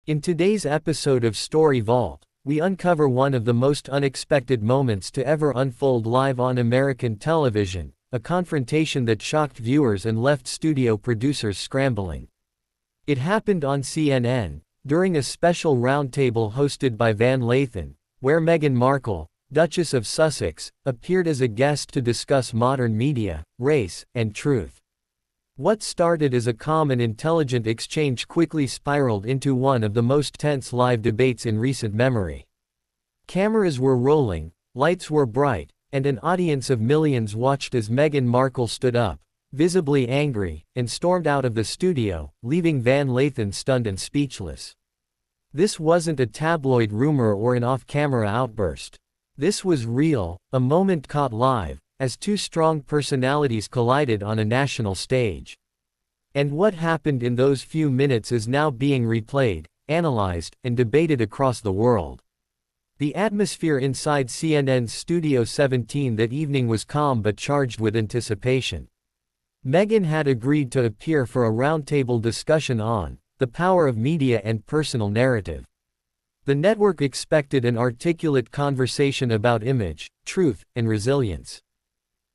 In today's episode of Story Vault, we uncover one of the most unexpected moments to ever unfold live on American television, a confrontation that shocked viewers and left studio producers scrambling. It happened on CNN, during a special roundtable hosted by Lathan, where Meghan Markle, Duchess of Sussex, appeared as a guest to discuss modern media, race, and truth. What started as a calm and intelligent exchange quickly spiraled into one of the most tense live debates in recent memory. Cameras were rolling, lights were bright, and an audience of millions watched as Meghan Markle stood up, visibly angry, and stormed out of the studio, leaving Lathan stunned and speechless. This wasn't a tabloid rumor or an off-camera outburst. This was real, a moment caught live, as two strong personalities collided on a national stage. And what happened in those few minutes is now being replayed, analyzed, and debated across the world. The atmosphere inside CNN's Studio 17 that evening was calm but charged with anticipation. Meghan had agreed to appear for a roundtable discussion on the power of media and personal narrative. The network expected an articulate conversation about image, truth, and resilience.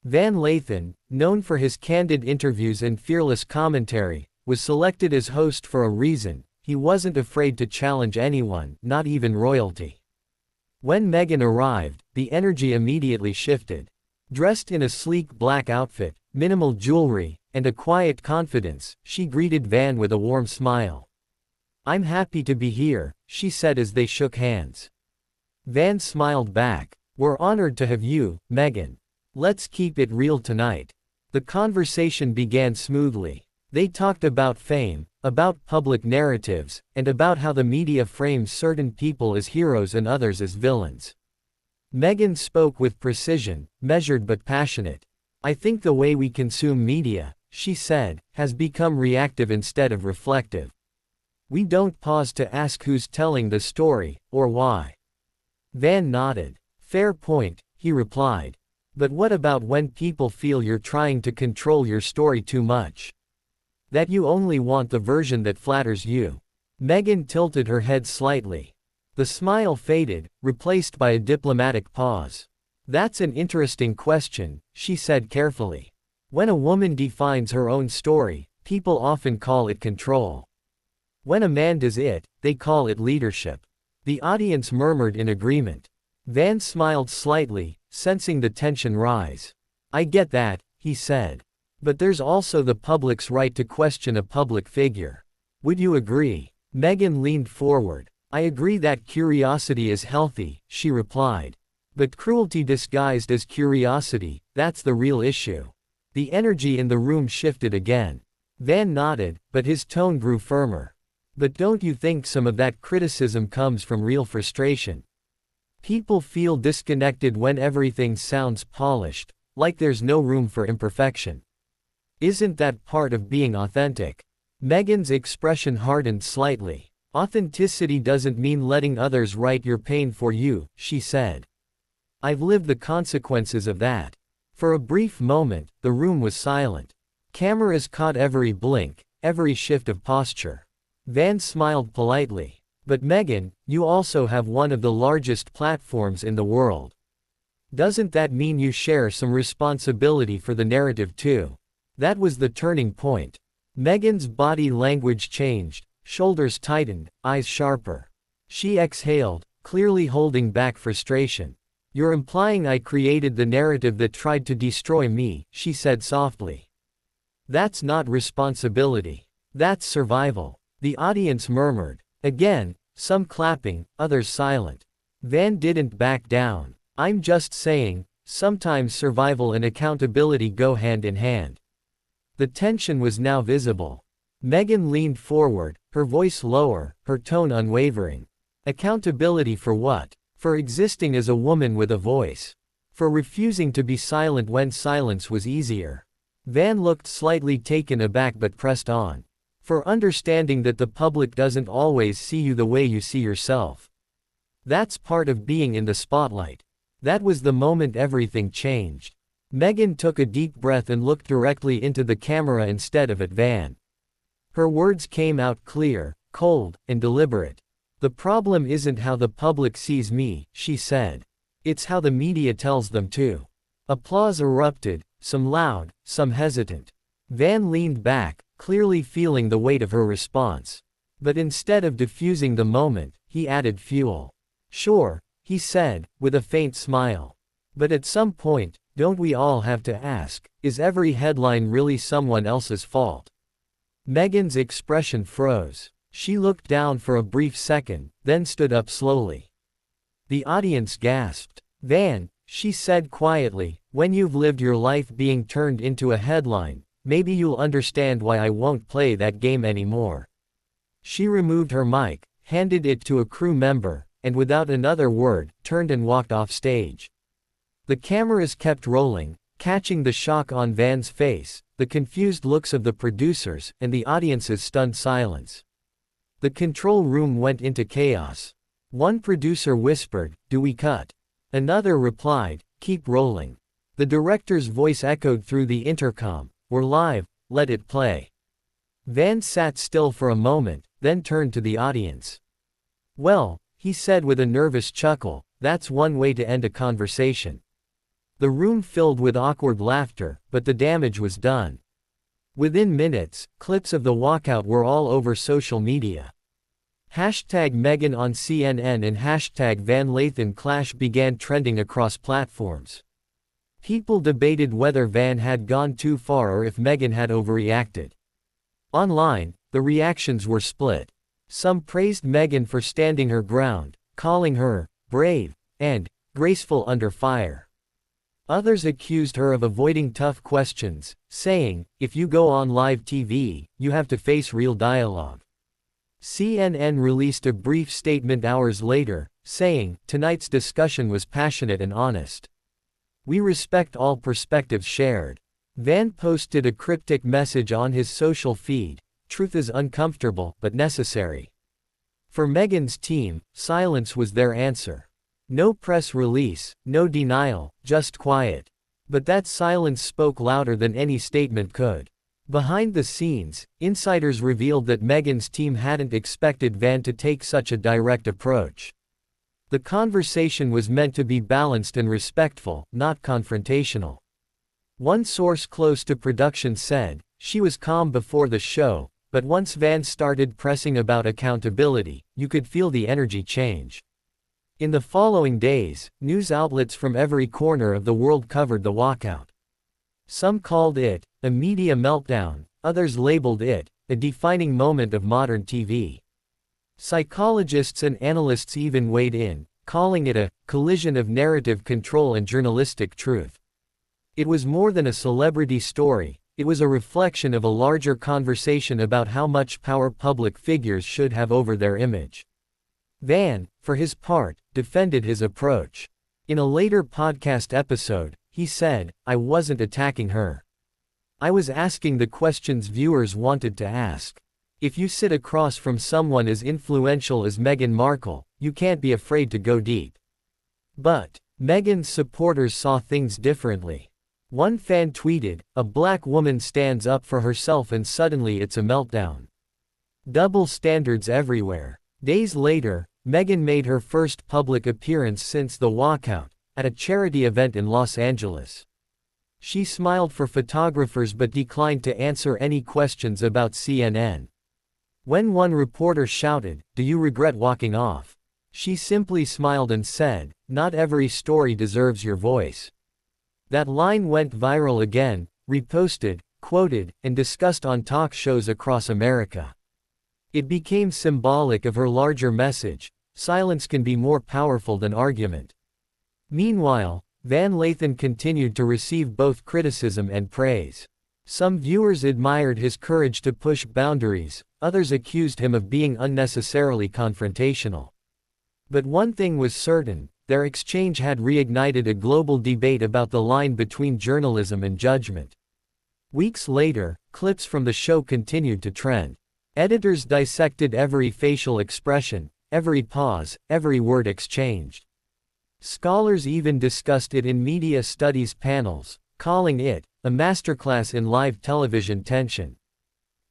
Lathan, known for his candid interviews and fearless commentary, was selected as host for a reason. He wasn't afraid to challenge anyone, not even royalty. When Meghan arrived, the energy immediately shifted. Dressed in a sleek black outfit, minimal jewelry, and a quiet confidence, she greeted Van with a warm smile. "I'm happy to be here," she said as they shook hands. Van smiled back. "We're honored to have you, Meghan. Let's keep it real tonight." The conversation began smoothly. They talked about fame, about public narratives, and about how the media frames certain people as heroes and others as villains. Meghan spoke with precision, measured but passionate. "I think the way we consume media," she said, "has become reactive instead of reflective. We don't pause to ask who's telling the story, or why." Van nodded. "Fair point," he replied. "But what about when people feel you're trying to control your story too much? That you only want the version that flatters you?" Meghan tilted her head slightly. The smile faded, replaced by a diplomatic pause. "That's an interesting question," she said carefully. "When a woman defines her own story, people often call it control. When a man does it, they call it leadership." The audience murmured in agreement. Van smiled slightly, sensing the tension rise. "I get that," he said. "But there's also the public's right to question a public figure. Would you agree?" Meghan leaned forward. "I agree that curiosity is healthy," she replied. "But cruelty disguised as curiosity, that's the real issue." The energy in the room shifted again. Van nodded, but his tone grew firmer. "But don't you think some of that criticism comes from real frustration? People feel disconnected when everything sounds polished, like there's no room for imperfection. Isn't that part of being authentic?" Meghan's expression hardened slightly. "Authenticity doesn't mean letting others write your pain for you," she said. "I've lived the consequences of that." For a brief moment, the room was silent. Cameras caught every blink, every shift of posture. Van smiled politely. "But Meghan, you also have one of the largest platforms in the world. Doesn't that mean you share some responsibility for the narrative too?" That was the turning point. Meghan's body language changed, shoulders tightened, eyes sharper. She exhaled, clearly holding back frustration. "You're implying I created the narrative that tried to destroy me," she said softly. "That's not responsibility. That's survival." The audience murmured. Again, some clapping, others silent. Van didn't back down. "I'm just saying, sometimes survival and accountability go hand in hand." The tension was now visible. Meghan leaned forward, her voice lower, her tone unwavering. "Accountability for what? For existing as a woman with a voice. For refusing to be silent when silence was easier." Van looked slightly taken aback but pressed on. "For understanding that the public doesn't always see you the way you see yourself. That's part of being in the spotlight." That was the moment everything changed. Meghan took a deep breath and looked directly into the camera instead of at Van. Her words came out clear, cold, and deliberate. "The problem isn't how the public sees me," she said. "It's how the media tells them to." Applause erupted, some loud, some hesitant. Van leaned back, clearly feeling the weight of her response. But instead of diffusing the moment, he added fuel. "Sure," he said, with a faint smile. "But at some point, don't we all have to ask, is every headline really someone else's fault?" Meghan's expression froze. She looked down for a brief second, then stood up slowly. The audience gasped. "Van," she said quietly, "when you've lived your life being turned into a headline, maybe you'll understand why I won't play that game anymore." She removed her mic, handed it to a crew member, and without another word, turned and walked off stage. The cameras kept rolling, catching the shock on Van's face, the confused looks of the producers, and the audience's stunned silence. The control room went into chaos. One producer whispered, "Do we cut?" Another replied, "Keep rolling." The director's voice echoed through the intercom, "We're live, let it play." Van sat still for a moment, then turned to the audience. "Well," he said with a nervous chuckle, "that's one way to end a conversation." The room filled with awkward laughter, but the damage was done. Within minutes, clips of the walkout were all over social media. Hashtag Meghan on CNN and hashtag Van Lathan clash began trending across platforms. People debated whether Van had gone too far or if Meghan had overreacted. Online, the reactions were split. Some praised Meghan for standing her ground, calling her brave and graceful under fire. Others accused her of avoiding tough questions, saying, "If you go on live TV, you have to face real dialogue." CNN released a brief statement hours later, saying, "Tonight's discussion was passionate and honest. We respect all perspectives shared." Van posted a cryptic message on his social feed, "Truth is uncomfortable, but necessary." For Meghan's team, silence was their answer. No press release, no denial, just quiet. But that silence spoke louder than any statement could. Behind the scenes, insiders revealed that Meghan's team hadn't expected Van to take such a direct approach. The conversation was meant to be balanced and respectful, not confrontational. One source close to production said, "She was calm before the show, but once Van started pressing about accountability, you could feel the energy change." In the following days, news outlets from every corner of the world covered the walkout. Some called it a media meltdown, others labeled it a defining moment of modern TV. Psychologists and analysts even weighed in, calling it a collision of narrative control and journalistic truth. It was more than a celebrity story, it was a reflection of a larger conversation about how much power public figures should have over their image. Van, for his part, defended his approach. In a later podcast episode, he said, "I wasn't attacking her. I was asking the questions viewers wanted to ask. If you sit across from someone as influential as Meghan Markle, you can't be afraid to go deep." But Meghan's supporters saw things differently. One fan tweeted, "A black woman stands up for herself and suddenly it's a meltdown. Double standards everywhere." Days later, Meghan made her first public appearance since the walkout, at a charity event in Los Angeles. She smiled for photographers but declined to answer any questions about CNN. When one reporter shouted, "Do you regret walking off?" she simply smiled and said, "Not every story deserves your voice." That line went viral again, reposted, quoted, and discussed on talk shows across America. It became symbolic of her larger message: silence can be more powerful than argument. Meanwhile, Van Lathan continued to receive both criticism and praise. Some viewers admired his courage to push boundaries, others accused him of being unnecessarily confrontational. But one thing was certain: their exchange had reignited a global debate about the line between journalism and judgment. Weeks later, clips from the show continued to trend. Editors dissected every facial expression, every pause, every word exchanged. Scholars even discussed it in media studies panels, calling it a masterclass in live television tension.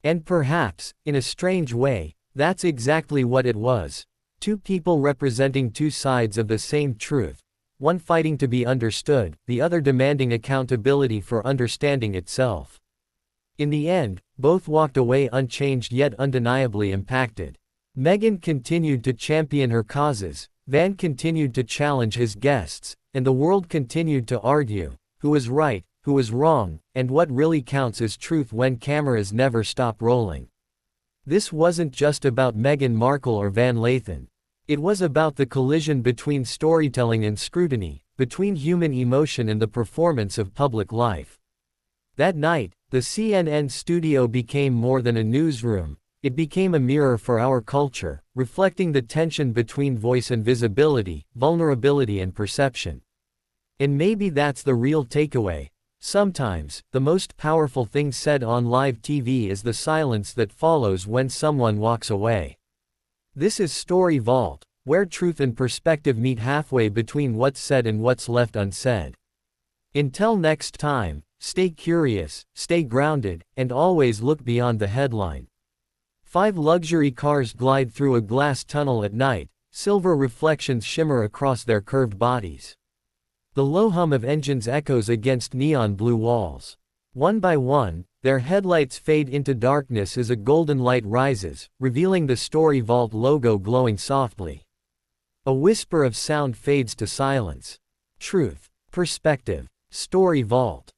And perhaps, in a strange way, That's exactly what it was. Two people representing two sides of the same truth, one fighting to be understood, the other demanding accountability for understanding itself. In the end, both walked away unchanged yet undeniably impacted. Meghan continued to champion her causes, Van continued to challenge his guests, and the world continued to argue who was right, who was wrong, and what really counts is truth when cameras never stop rolling. This wasn't just about Meghan Markle or Van Lathan. It was about the collision between storytelling and scrutiny, between human emotion and the performance of public life. That night, the CNN studio became more than a newsroom. It became a mirror for our culture, reflecting the tension between voice and visibility, vulnerability and perception. And maybe that's the real takeaway. Sometimes, the most powerful thing said on live TV is the silence that follows when someone walks away. This is Story Vault, where truth and perspective meet halfway between what's said and what's left unsaid. Until next time, stay curious, stay grounded, and always look beyond the headline. 5 luxury cars glide through a glass tunnel at night, silver reflections shimmer across their curved bodies. The low hum of engines echoes against neon blue walls. One by one, their headlights fade into darkness as a golden light rises, revealing the Story Vault logo glowing softly. A whisper of sound fades to silence. Truth, perspective, Story Vault.